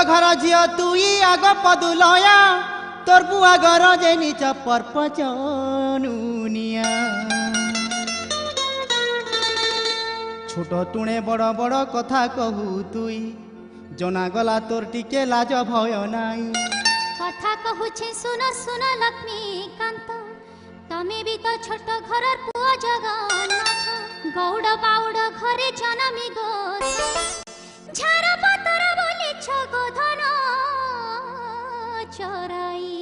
घर झियो तुई आग पदुलया तोर बुआ घर जेनी चपर पचनुनिया छोट तुणे बड़ बड़ कथा कहू तुई जना गला तोर टिके लाज भय नाई कथा कहूछे सुन सुन लक्ष्मीकांत तमे भी तो छोट घर पुआ जगन्नाथ गौड़ बाउड़ घरे जनमी गो झाड़ पतर बोले गोधन चराई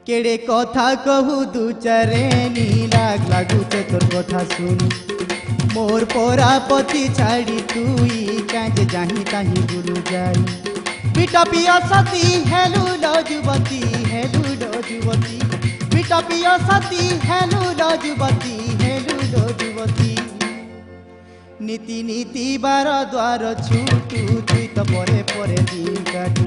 केड़े कथा कहू दू चारे नी लाग लागुचे तोर कथा सुन मोर परापति छाड़ी तुई कांजे जाही ताही बुलु जाई पिटा पिया सती हेलु लो जुवती हेलु लो जुवती पिटा पिया सती हेलु लो जुवती हेलु लो जुवती नीति नीति बार द्वार छूटू तुई तो परे परे दिन काटू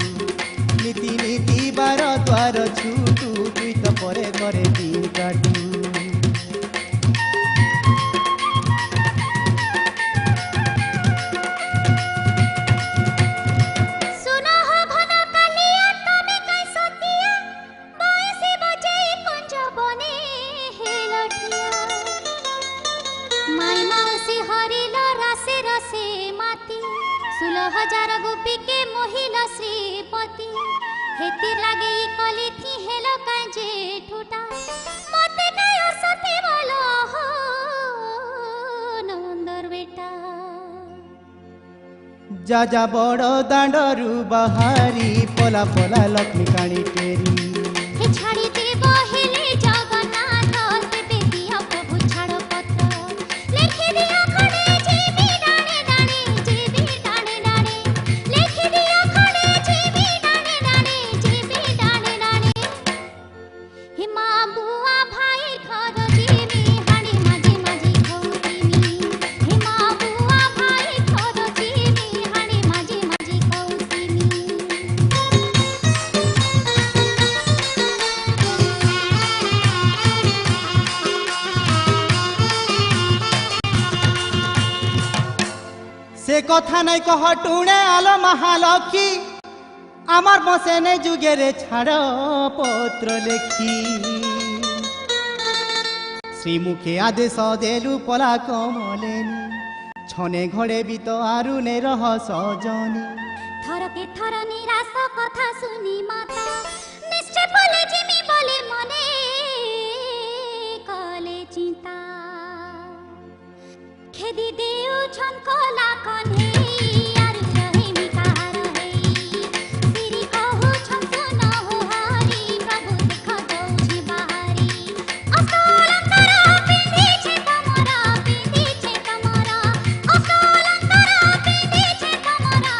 नीति नीति बार द्वार छूटू तुई तो परे परे दिन काटू हजार गोपी के मोहिला श्रीपति हेतिर लागे ई कली थी हेलो कांजे ठुटा मते कायो सती बोलो हो नंदर बेटा जा जा बड़ दांडरू बाहरी पला पला लक्ष्मी काणी टेरी हे छाड़ी दे बहेले जगन्नाथ तेबे दिया प्रभु छाड़ पत्र लेखि दिया खड़े जीवी डाणे डाणे जीवी डाणे डाणे लेखि दिया खड़े जीवी डाणे डाणे जीवी डाणे डाणे हे मां बुआ भाई घर जीवी हाणी माझी माझी खौतीमी हे मां बुआ भाई घर जीवी हाणी माझी माझी खौतीमी से कथा नहीं कह टुणे आलो महालक्ष्मी आमार बसे ने जुगे रे छाड़ पत्र लेखी श्रीमुखे आदेश देलु पला कमलेनी छने घड़े भी तो आरु ने रह सजनी थर के थर निराश कथा सुनी माता निश्चय बोले जिमी बोले मने कले चिंता खेदी देउ छन कला कन्हे आरु रहे मिका रहे सिरी कहु छन सुन हो हरि प्रभु देख दौछि बाहरी अस्तलंकर पिंधी छे तमरा अस्तलंकर पिंधी छे तमरा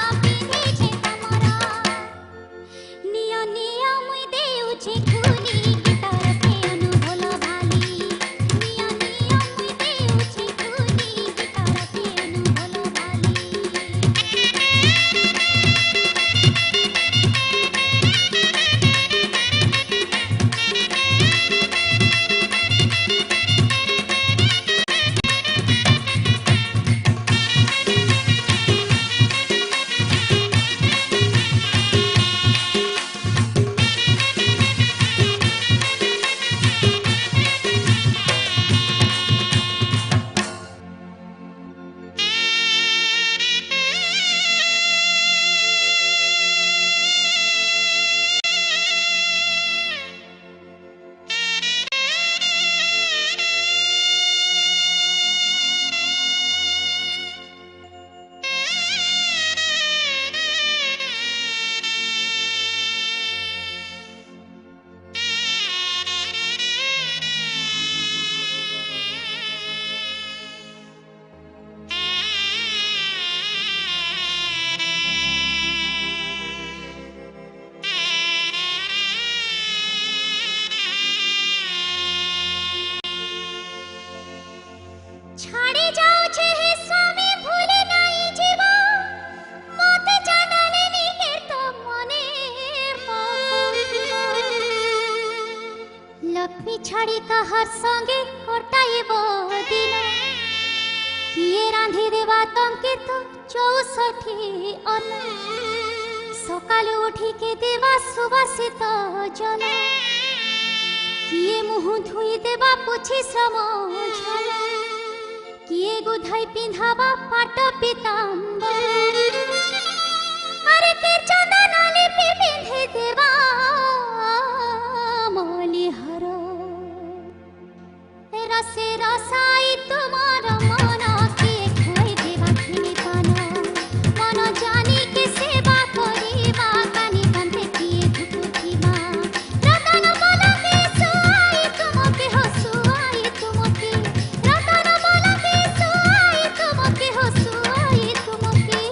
निय निय मुई देउ छे खुली गिटार से अनुभोल भाली निय निय मुई देउ छे खुली गिटार से अनुभोल भाली छाड़ी जाऊ छे हे स्वामी भूले नहीं जीवा मोते जानाले नी तो मने लक्ष्मी छाड़ी काहार संगे कटाइबो दिन किए रांधी देवा तमके तो 64 অন সকালে উঠিকে দেবা সুবাসিত জল কিয়ে মুহ ধুই দেবা পুছি শ্রম ঝল কিয়ে গুধাই পিন্ধাবা পাট পিতাম্বর আরে তীর চন্দন লিপি পিন্ধে দেবা মলিহার রসে রসাই তোমার মন কে খুয়াই দেবা খিলি পান মন জানি কে সেবা করিবা কানি কান্তে কিয়ে ধুকুথিবা রতন বলকে সুয়াই তুমকে হসুয়াই তুমকে রতন বলকে সুয়াই তুমকে হসুয়াই তুমকে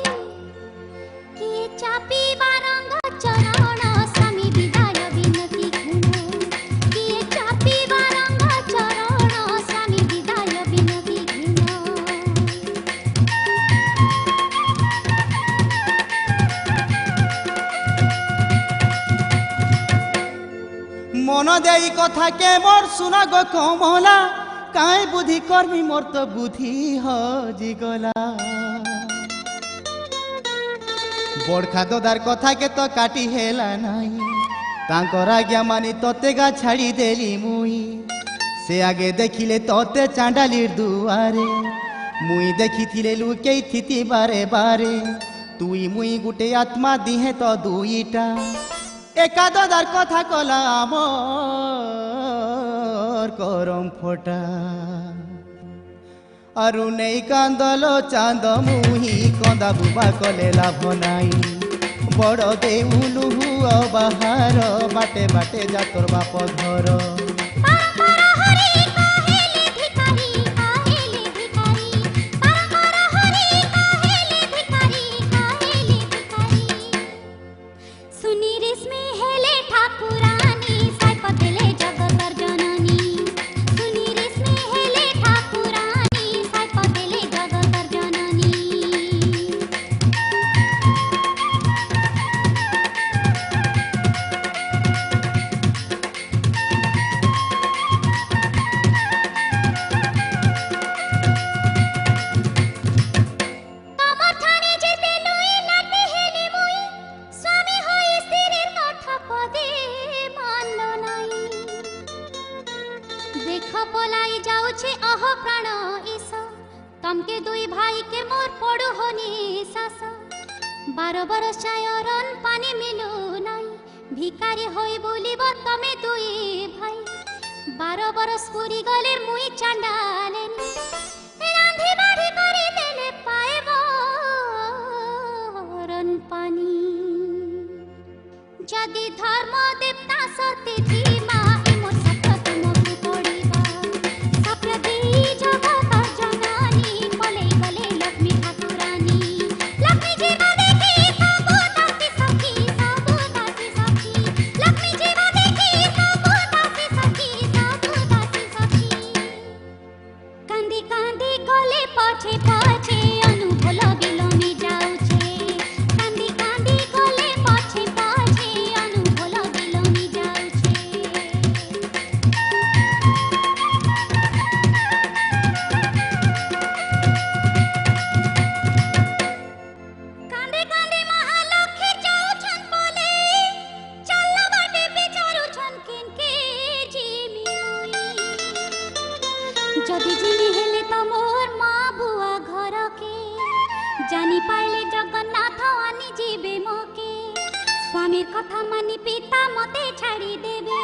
কিয়ে চাপিবা রঙ্গ চরণ স্বামী বিদায় বিনতি ঘুণ কিয়ে চাপিবা রঙ্গ চরণ স্বামী বিদায় বিনতি ঘুণ মন দেই কথা কে মোর শুনা গো কমলা কাই বুদ্ধি কর্মী মোর তো বুদ্ধি হজি গলা বড়খা দদার কথা কে তো কাটি হেলা নাই তাঙ্কর আজ্ঞা মানি ততে গা ছাড়ি দেলি মুই সে আগে দেখিলে ততে চাঁডালির দুয়ারে মুই দেখিছিলে লুকেই থিতি বারে বারে তুই মুই গুটে আত্মা দিহে তো দুইটা একা দাদার কথা কলা আমর করম ফোটা আরু নেই কান্দল চাঁদ মুহি কন্দা বুবা কলে লাভ নাই বড় দেউলু বাহার বাটে বাটে যা তোর বাপ ঘর পরম্পরা হরি কাহেলে ভিখারি কাহেলে ভিখারি পরম্পরা হরি কাহেলে ভিখারি কাহেলে ভিখারি सुनी रिस्मे हेले ठाकुरानी साइप देले जगतर जननी सुनी रिस्मे हेले ठाकुरानी साइप देले जगतर जननी कमर ठाणे जेते लुई लाटे हेले मुई स्वामी হয়ে স্ত্রীর কথা পদে মানল নাই দেখ পলাই যাଉଛି অহ প্রাণ ইস তমকে দুই ভাইকে মোর পড়ু হনি শাস 12 বরস চায়রন পানি মিলু নাই ভিখারি হই বলিব তমে দুই ভাই 12 বরস পুরি গলে মুই চান্ডালেনি রাঁধি বাড়ি করে দেলে পাইব রন পানি যদি ধর্ম দেবতা সতী ধীমা এমন সত্য তুমকে পড়িবা সপ্র দেই জগত জননী কলে কলে লক্ষ্মী ঠাকুরানী লক্ষ্মী জীবা দেখি সবু দাসী সখী সবু দাসী সখী লক্ষ্মী জীবা দেখি সবু দাসী সখী সবু দাসী সখী কান্দি কান্দি গলে পছে পছে অনুভূল বিলমি যাউছে কান্দি কান্দি গলে পছে পছে অনুভূল বিলমি যাউছে কান্দে কান্দে মহালক্ষ্মী যাউছন বলে চল বাটে বিচারুছন কিনকে জিমি যদি জিমি হেলে তো মোর মা বুয়া ঘরকে জানি পাইলে জগন্নাথ আনি যাবে মোকে স্বামীর কথা মানি পিতা মতে ছাড়ি দেবে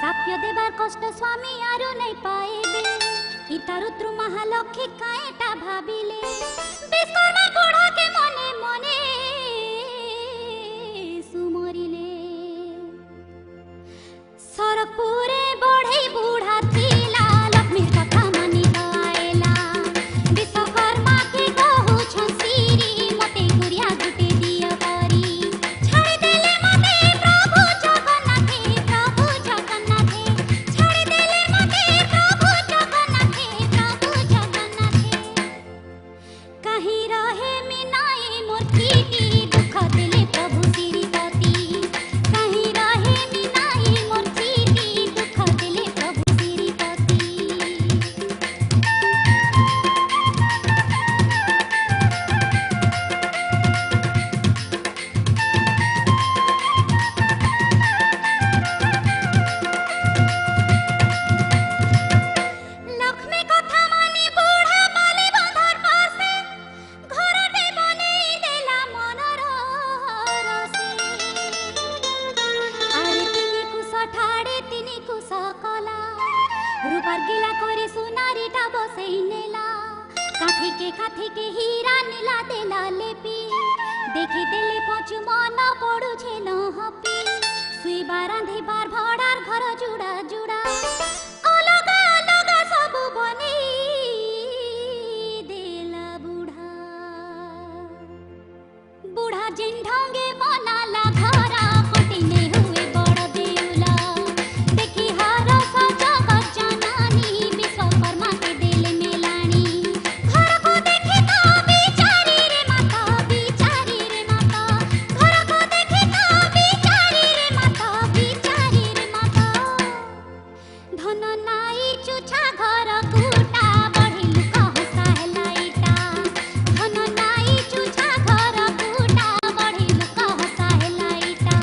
সাপ্য দেবার কষ্ট স্বামী আরো নাই পাইবে ইতা রুদ্র মহালক্ষ্মী কায়েটা ভাবিলে বিশ্বকর্মা বুড়াকে মনে মনে সুমরিলে सरपुरे बढ़ई बूढ़ा थीला लक्ष्मीर कथा मानी आएला विश्वकर्मा के कहू छसीरी मते गुड़िया गुटे दिया करी छाड़ी देले मते प्रभु जगन्नाथे छाड़ी देले मते प्रभु जगन्नाथे कहीं रहे मिनाए बसई नेला काठी के हीरा नीला देला लेपी देखी देले पचु मन पड़ू छे हपी सुईबा रांधिबार भड़ार घर जुड़ा जुड़ा अलगा अलगा सबु बनी देला बुढ़ा बुढ़ा जिन ढंगे मनाला घरा कटिने हुए बड़ देउला देखी हर सजग जनानी विश्वकर्मा के देले मेलानी घर को देखी तो बिचारी रे माता घर को देखी तो बिचारी रे माता धन नाई चुछा घर कुटा बढ़ी लुका होता है लाइटा धन नाई चुछा घर कुटा बढ़ी लुका होता है लाइटा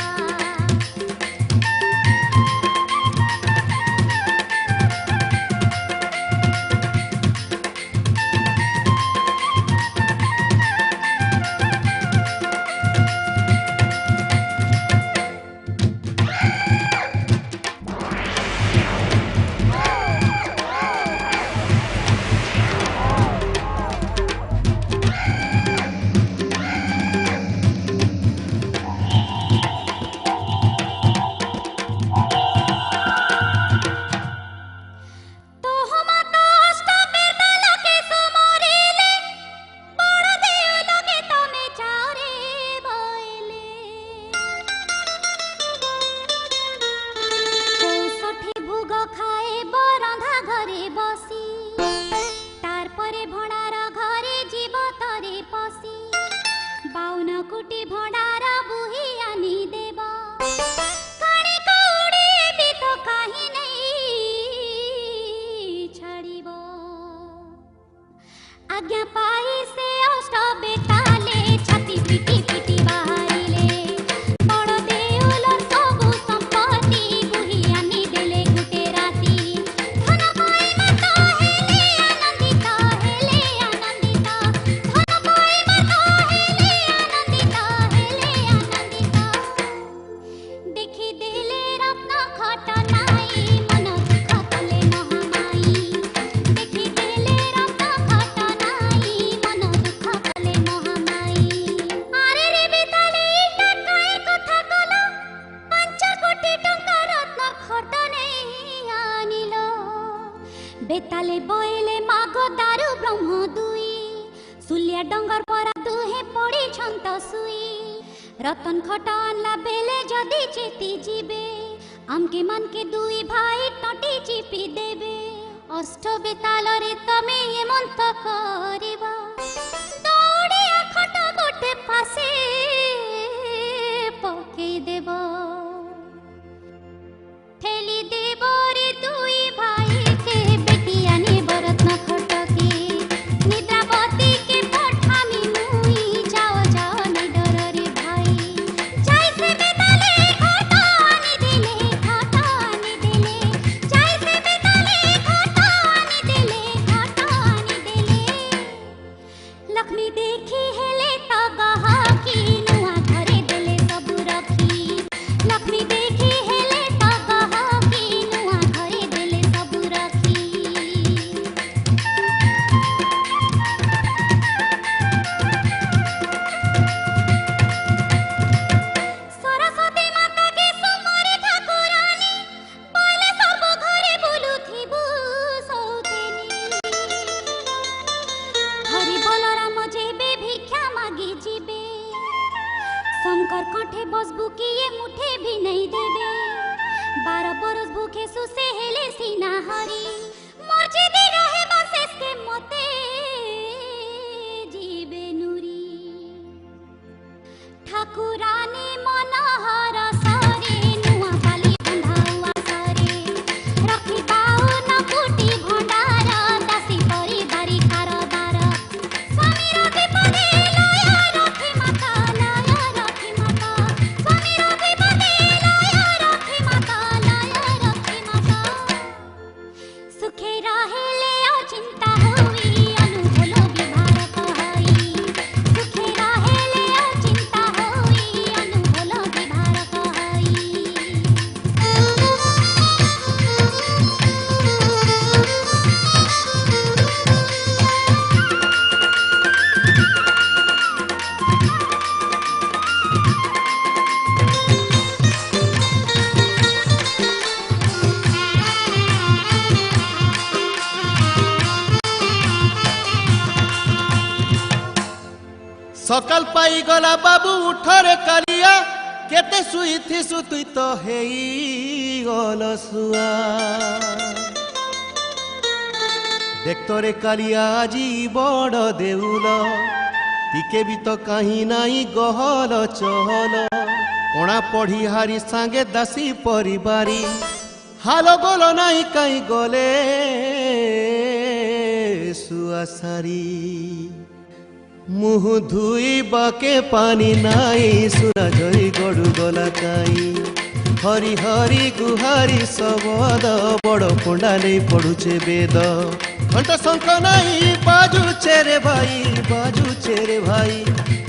तो हम तो अष्ट बेताल के सुमरिले बड़ देव लगे तमे चारे बइले 64 भोग खाए बरंधा घरे बसी तार परे भंडार घरे जीव तरे पसी 52 कोटी भंडार बुही आनी देव काणी कौड़ी भी तो काही नहीं छाड़िब आज्ञा पाई से अष्ट बेताले छाती पिटी पिटी बाहरिले बड़ देउल सबु संपत्ति बुही आनी देले गुटे राती धन पाई मत हेले आनंदित धन पाई मत हेले आनंदित देखी देले रत्न खट नाई मन दुख कले महामाई देखी देले रत्न खट नाई मन दुख कले महामाई आरे रे बेताले इटा काय कथा कलो 5 कोटी टंका रत्न खट नहीं आनिलो बेताले बोइले मागो दारु ब्रह्म दुई सुलिया डंगर परा दुहे पड़ी छंत सुई रतन खट आनला बेले जदि चेती जीबे आमके मन के दुई भाई टटी चिपी देबे अष्ट बेताल रे तमे ये मंत करिबा दौड़िया खट गोटे पासे पकेई देब ठेली देब रे दुई भाई के बेटिया ने बरत्न खट के निद्रावती के पठामी मुई जाओ जाओ नि डर रे भाई जाई से बेताले खट आनी देले जाई से बेताले खट आनी देले लक्ष्मी देखी हेले तो गहा की नुआ घरे देले सब रखी लक्ष्मी देखी हेले तो गहा की नुआ घरे देले सब रखी सरस्वती माता के सुमरी ठाकुरानी बोले सब घरे बुलुथिबु सौतेनी हरि बलराम जेबे भिक्षा मागी जीबे शंकर कंठे बसबु किए मुठे भी नहीं देबे 12 बरस भूखे सुसे हेले सीना हरी मर्जी दी रहे बस इसके मोते जीबे नूरी ठाकुरानी मनोहर सरे नुआ बाली बंधाउआ सरे रखी बाऊ न कोटी भंडार दासी परी बारी कारबार स्वामी रवि पदे लय रखी माता स्वामी रवि पदे लय रखी माता सुखे रहेले अचिंता होई अनुभलो विभार कहई सुखे रहेले अचिंता होई अनुभलो विभार कहई सकाल पाई गला बाबू उठरे कालिया केते सुईथी सुतुई तो हेई गल सुआ देखतरे कालिया आजी बड़ देउल टिके भी तो कहीं नाई गहल चहल पणा पढ़ी हारी सांगे दासी परिबारी हालो गोलो नाई कहीं गले सुआसारी मुह धुई बाके पानी नाई सुना जई गड़ू गला काई हरी हरी गुहारी सबद बड़ पंडा नहीं पड़ुचे वेद घंट शंख नाई बाजुचे रे भाई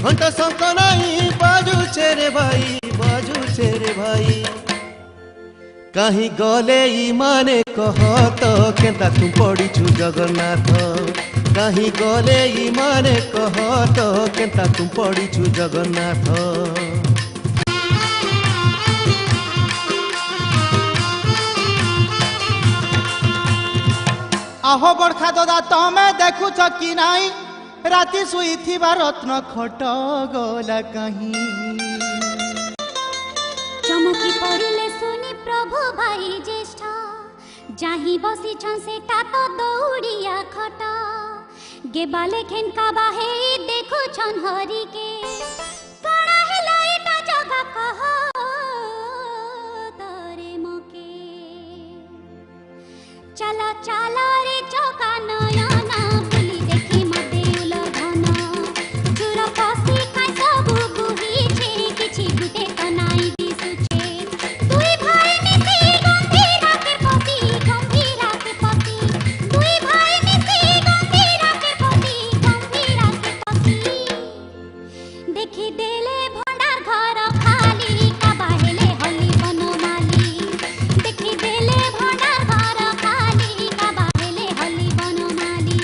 घंट शंख नाई बाजुचे रे भाई कहीं गले माने कह तो केता तू पड़ीछु जगन्नाथ कहीं गले माने कह तो केता तू पड़ीछु जगन्नाथ आहो बड़खा दादा तमे देखुछ कि नाई राति सुई थिबा रत्न खट गला कहीं चमकी पड़िले सुनी प्रभु भाई ज्येष्ठ जाही बसी छन सेटा तो दौड़िया खट गेबाले खेन का बाहे देखु छन हरि के कणा हेला एटा जगा कह तरे मके चला चला रे चौका नयना बुली देखी मते उलघन चुर पसी खाइ सब बुही छे किछि गुटे कनाई दिसुछे दुई भाई मिसी गंभीरा के पसी दुई भाई मिसी गंभीरा के पसी देखी देले भंडार घर खाली का बाहेले हली बनमाली देखी देले भंडार घर खाली का बाहेले हली बनमाली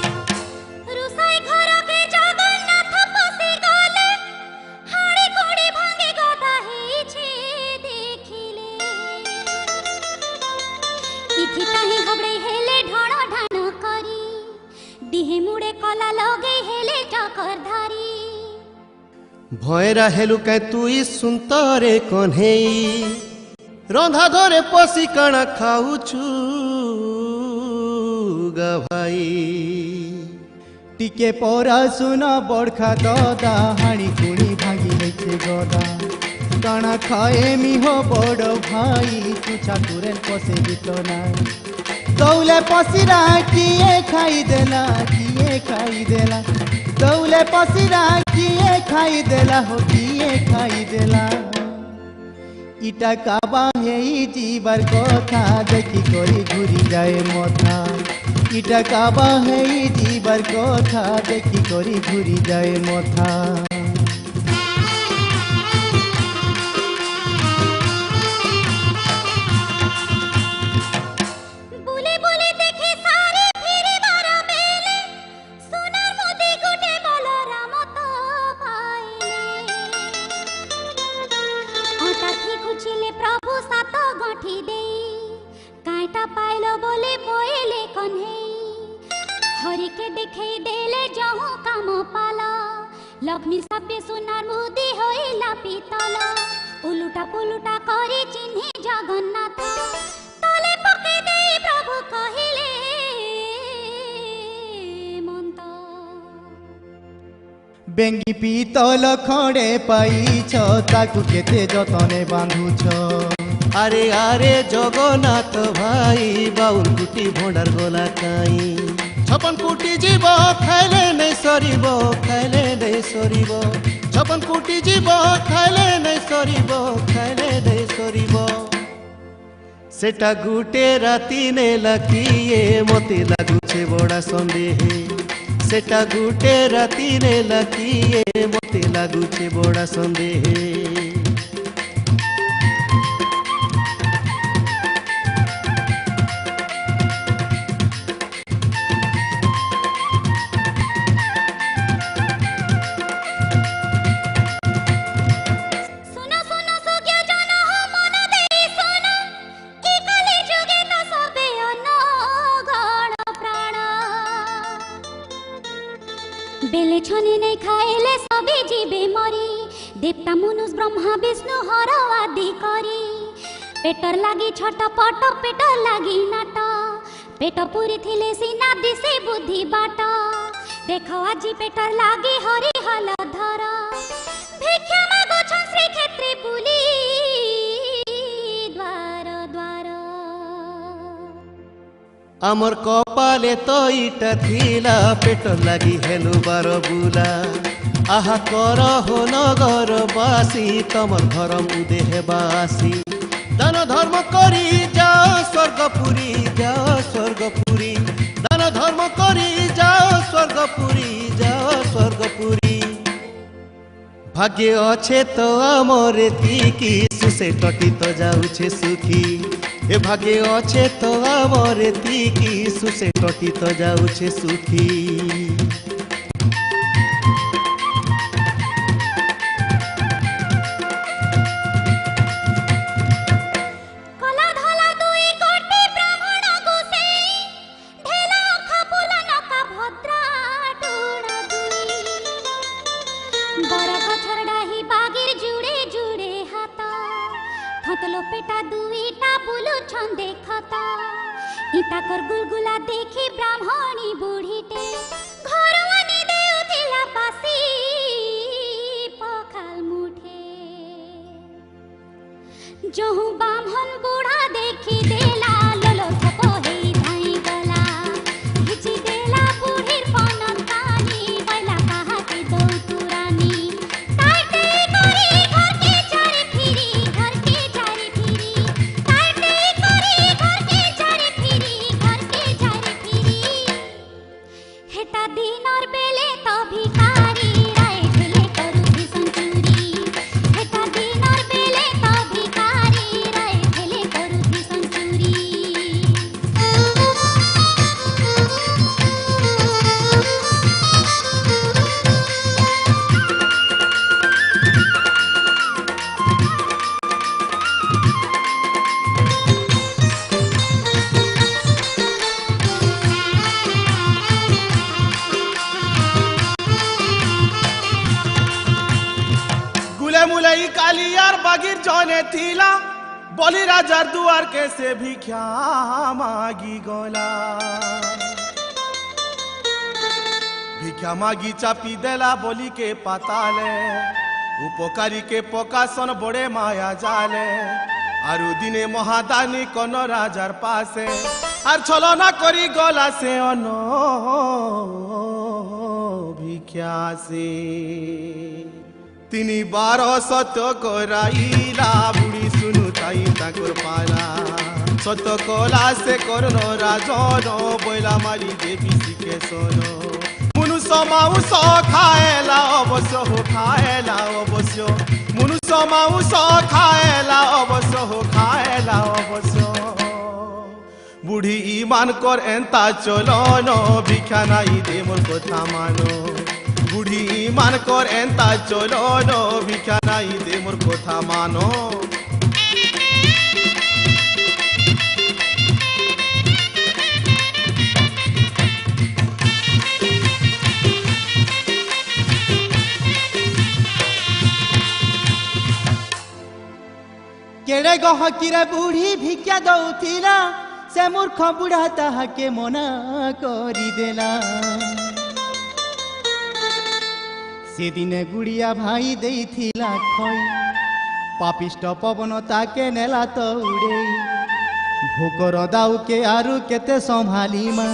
रुसाई घर के जगन्नाथ पसी गले हाड़ी कोड़ी भांगे गदा हेछे देखिले इथि ताही गबड़े हेले ढण ढण करी दिहे मुड़े कला लगे हेले चकर धारी भयरा हेलु कै तुई सुनतरे कन्हेई रंधा धरे पसी कणा खाउछु गा भाई टिके परा सुना बड़खा दादा हाणी कुणी भांगी लेछे गदा कणा खाए मिहो बड़ भाई तुछा तुरेन पसे गीत ना दौले पसिरा किए खाई देला दौले पसिरा किए खाई देला हो किए खाई देला इटा काबा हेई जीवर कथा देखी करी घुरी जाए मथा इटा काबा हेई जीवर कथा देखी करी घुरी जाए मथा बुली बुली देखी सारे फिरी बारा बेले सोनार मोदी गुटे बलराम तो पाइले आटा थी खुचिले प्रभु सात गठी देई कांटा पाइलो बोले बोएले कन्हे हरि के देखे देले जहु काम पाला लक्ष्मी सभ्य सोनार मोदी होइला पितल उलुटा पुलुटा करे चिन्हे जगन्नाथ तले पके देई प्रभु कहिले मन्त बेंगी पितल खड़े पाइछ ताकू केते जतने बांधुछ अरे अरे जगन्नाथ भाई बाउल कुटी भंडार गला काई छपन कुटी जीव खाइले नहीं सरीब छपन कुटी जीव खाइले नहीं सरीब सेटा गुटे राती ने लकिए मते लागुछे बड़ा संदेह सेटा गुटे राती ने लकिए मते लागुछे बड़ा संदेह देवता मनुष ब्रह्मा विष्णु हर आदि करी पेटर लागी छटपट पेटर लागी नाट पेट पूरी थिले सीना दिसे बुद्धि बाट देखो आज पेटर लागी हरि हल धर भिक्षा मागो श्री क्षेत्री बुली द्वार द्वार आमर कपाले तो इटा थिला पेट लगी हेलु बार बुला आहा कर हो नगर बासी तमर धर्म उदे हेबासी दान धर्म करी जाओ स्वर्गपुरी जाओ स्वर्गपुरी दान धर्म करी जाओ स्वर्गपुरी जाओ स्वर्गपुरी भाग्य अच्छे तो आमर एतिकी सुसे टटी तो जाऊछे सुखी ए भाग्य अच्छे तो आमर एतिकी सुसे टटी तो जाऊछे सुखी पेटा दुईटा बुलु छंदे खता इता कर गुलगुला देखी ब्राह्मणी बुढ़ीटे घर आनी देउथिला पासी पखाल मुठे जहु ब्राह्मण बूढ़ा देखी देला लोलो थपो हेई धाई गला हिची देला बुढ़ीर पनतानी बैला कहा के दौ तुरानी ताटे करी घर के चारे फिरी घर के चारे फिरी ताटे करी घर के चारे फिरी हेटा दिनर बेले तो भिखारी राय ठेले करू भीषण चूरी हेटा दिनर बेले तो भिखारी राय ठेले करू भीषण चूरी गुले मुलई कालियार बागिर जौने थीला बोली राजार दुआर के से भिक्षा मागी गोला भिक्षा मागी चापी देला बोली के पाताले उपकारी के पोकासन बड़े माया जाले आरु दिने महादानी कोन राजार पासे আর ছলনা করি গলা সে অন ভিক্ষাসে তিনি 12 শত করাইলা বুড়ি শুনু তাই তাকর পালা সত কলা সে করন রাজন বইলা মারি দেবী শিখে শোন মনুষ্য মাউস খায়লা অবশ্য হো খায়লা অবশ্য মনুষ্য মাউস খায়লা অবশ্য হো খায়লা অবশ্য বুড়ি ইমান কর এন্তা চলন ভিক্ষা নাই দে মোর কথা মানো বুড়ি ইমান কর এন্তা চলন ভিক্ষা নাই দে মোর কথা মানো केड़े गहकिरे बुढ़ी भिक्षा दौथिला से मूर्ख बुढ़ा ताहाके मना करी देला से दिने गुड़िया भाई देइथिला खई पापिष्ट पवन ताके नेला तो उड़े भोकर दाऊ के आरु केते संभाली मा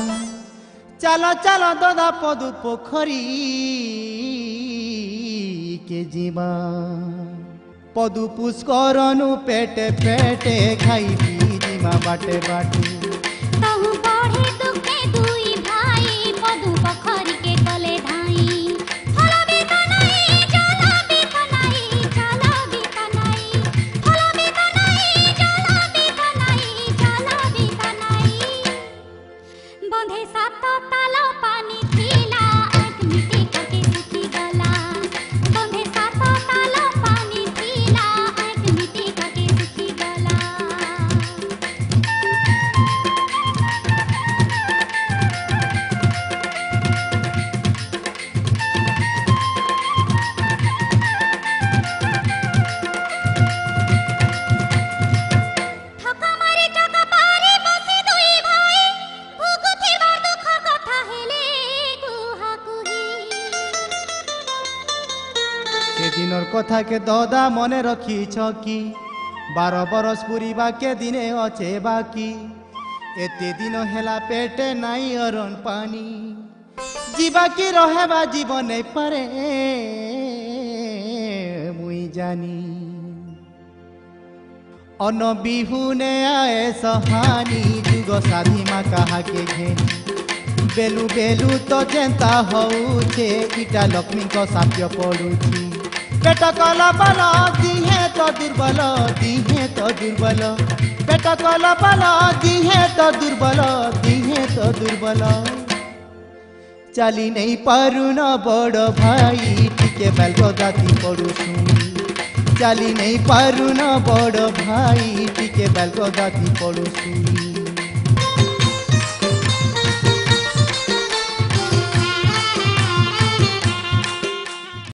चलो चलो ददा पदु पोखरी के जीवा पदु पुष्करनु पेटे पेटे खाई पी जीवा बाटे बाटे कहूँ बढ़े दुखे दुई भाई पदु पोखरी के कले धाई फल भी तो नहीं जल भी तो नहीं जल भी तो नहीं फल भी तो नहीं जल भी तो नहीं जल भी तो नहीं बंधे सात ताला पानी थीला आँख मिटी करके सुखी गला बंधे सात ताला पानी थीला आँख मिटी करके सुखी गला কথা কে দদা মনে রখিছ কি 12 বরস পুরিবা কে দিনে অছে বাকি এতে দিন হেলা পেটে নাই অরণ পানি जीवा की रहेबा जीवन नहीं पारे मुई जानी अन बिहुने आए सहानी जुग साधी मा कहा के घेनी बेलु बेलु तो जेंता होउछे इटा लक्ष्मी को साप्य पड़ुची पेट कला बल दिहे तो दुर्बल दिहे तो दुर्बल पेट कला बल दिहे तो दुर्बल दिहे तो दुर्बल चाली नहीं पारु न बड़ भाई टिके बेल गदाती पड़ू सुई चाली नहीं पारु न बड़ भाई टिके बेल गदाती पड़ू सुई